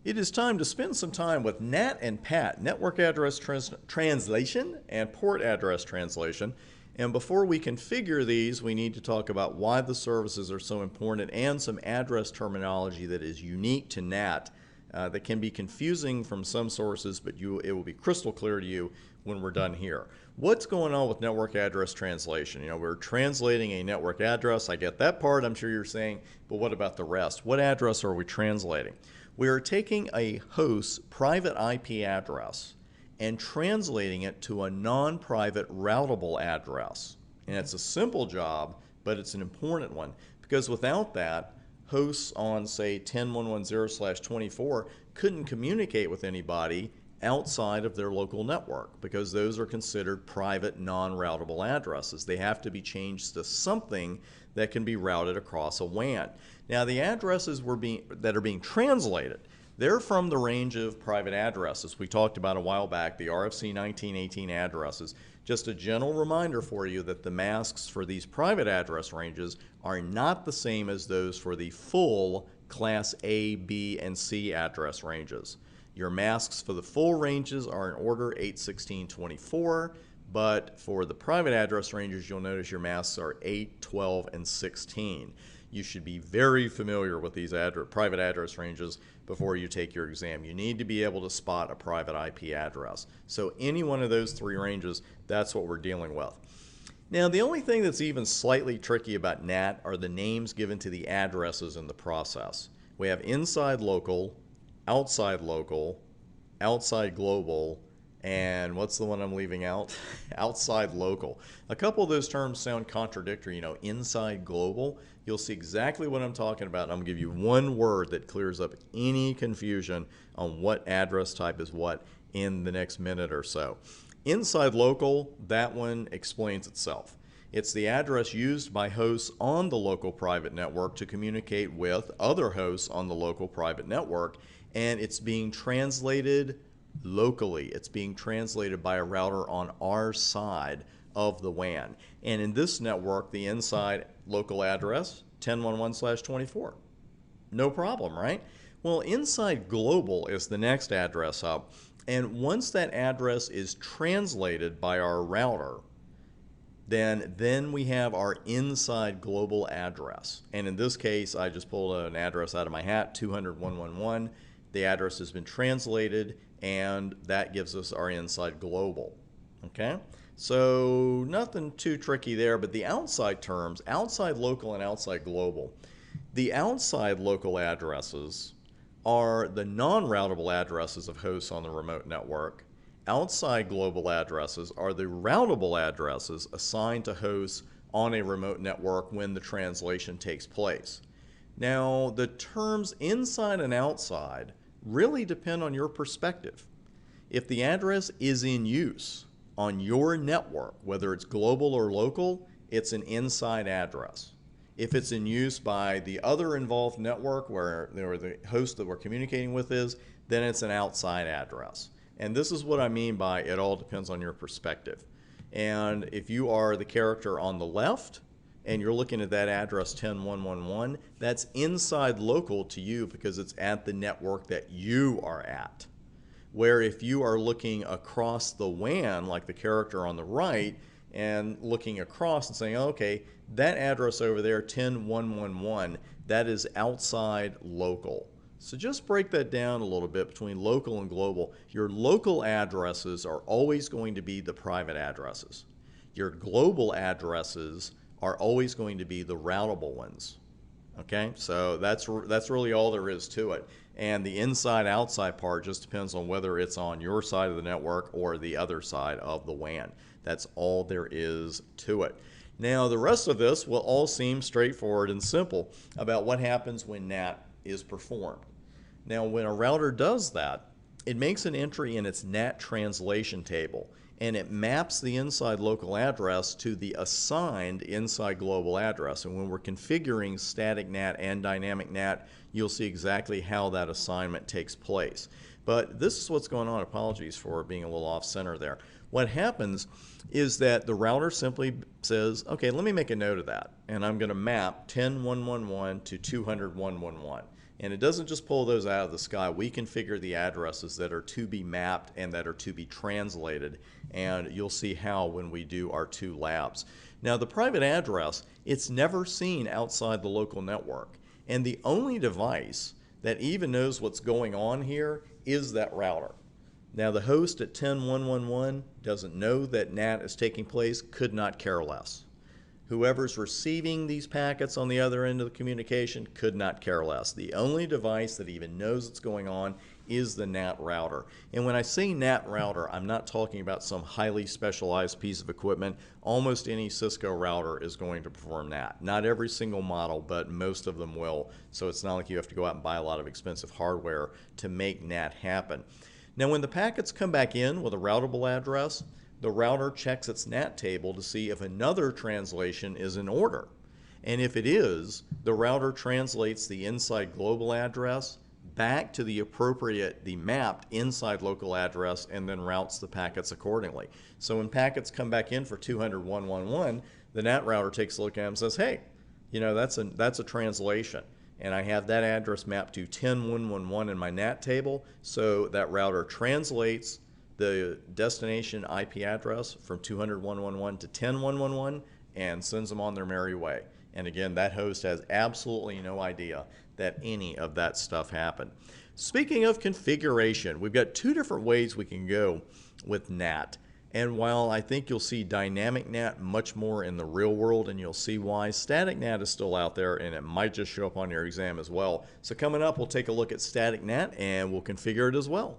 It is time to spend some time with NAT and PAT, Network Address Translation and Port Address Translation. And before we configure these, we need to talk about why the services are so important and some address terminology that is unique to NAT that can be confusing from some sources, but it will be crystal clear to you when we're done here. What's going on with network address translation? You know, we're translating a network address. I get that part, I'm sure you're saying, but what about the rest? What address are we translating? We are taking a host's private IP address and translating it to a non-private routable address. And it's a simple job, but it's an important one, because without that, hosts on, say, 10.110/24 couldn't communicate with anybody outside of their local network, because those are considered private non-routable addresses. They have to be changed to something that can be routed across a WAN. Now, the addresses that are being translated, they're from the range of private addresses we talked about a while back, the RFC 1918 addresses. Just a general reminder for you that the masks for these private address ranges are not the same as those for the full Class A, B, and C address ranges. Your masks for the full ranges are in order 8, 16, 24, but for the private address ranges, you'll notice your masks are 8, 12, and 16. You should be very familiar with these private address ranges before you take your exam. You need to be able to spot a private IP address. So any one of those three ranges, that's what we're dealing with. Now, the only thing that's even slightly tricky about NAT are the names given to the addresses in the process. We have inside local, outside global, and what's the one I'm leaving out? Outside local. A couple of those terms sound contradictory. You know, inside global, you'll see exactly what I'm talking about. I'm going to give you one word that clears up any confusion on what address type is what in the next minute or so. Inside local, that one explains itself. It's the address used by hosts on the local private network to communicate with other hosts on the local private network, and it's being translated locally. It's being translated by a router on our side of the WAN. And in this network, the inside local address, 10.1.1/24. No problem, right? Well, inside global is the next address up. And once that address is translated by our router, then we have our inside global address. And in this case, I just pulled an address out of my hat, 200.1.1.1. The address has been translated, and that gives us our inside global. Okay? So nothing too tricky there, but the outside terms, outside local and outside global. The outside local addresses are the non-routable addresses of hosts on the remote network. Outside global addresses are the routable addresses assigned to hosts on a remote network when the translation takes place. Now, the terms inside and outside really depend on your perspective. If the address is in use on your network, whether it's global or local, it's an inside address. If it's in use by the other involved network where the host that we're communicating with is, then it's an outside address. And this is what I mean by it all depends on your perspective. And if you are the character on the left and you're looking at that address 10.1.1.1, that's inside local to you because it's at the network that you are at. Where if you are looking across the WAN, like the character on the right, and looking across and saying, okay, that address over there, 10.1.1.1, that is outside local. So just break that down a little bit between local and global. Your local addresses are always going to be the private addresses. Your global addresses are always going to be the routable ones. Okay, so that's really all there is to it. And the inside-outside part just depends on whether it's on your side of the network or the other side of the WAN. That's all there is to it. Now, the rest of this will all seem straightforward and simple about what happens when NAT is performed. Now, when a router does that, it makes an entry in its NAT translation table, and it maps the inside local address to the assigned inside global address. And when we're configuring static NAT and dynamic NAT, you'll see exactly how that assignment takes place. But this is what's going on. Apologies for being a little off center there. What happens is that the router simply says, okay, let me make a note of that. And I'm going to map 10.1.1.1 to 200.1.1.1. And it doesn't just pull those out of the sky. We configure the addresses that are to be mapped and that are to be translated. And you'll see how when we do our 2 labs. Now, the private address, it's never seen outside the local network. And the only device that even knows what's going on here is that router. Now, the host at 10.1.1.1 doesn't know that NAT is taking place, could not care less. Whoever's receiving these packets on the other end of the communication could not care less. The only device that even knows what's going on is the NAT router. And when I say NAT router, I'm not talking about some highly specialized piece of equipment. Almost any Cisco router is going to perform NAT. Not every single model, but most of them will. So it's not like you have to go out and buy a lot of expensive hardware to make NAT happen. Now, when the packets come back in with a routable address, the router checks its NAT table to see if another translation is in order. And if it is, the router translates the inside global address back to the mapped inside local address and then routes the packets accordingly. So when packets come back in for 200.1.1.1, the NAT router takes a look at them and says, hey, that's a translation. And I have that address mapped to 10.1.1.1 in my NAT table, so that router translates the destination IP address from 200.1.1.1 to 10.1.1.1 and sends them on their merry way. And again, that host has absolutely no idea that any of that stuff happened. Speaking of configuration, we've got 2 different ways we can go with NAT. And while I think you'll see dynamic NAT much more in the real world, and you'll see why, static NAT is still out there, and it might just show up on your exam as well. So coming up, we'll take a look at static NAT, and we'll configure it as well.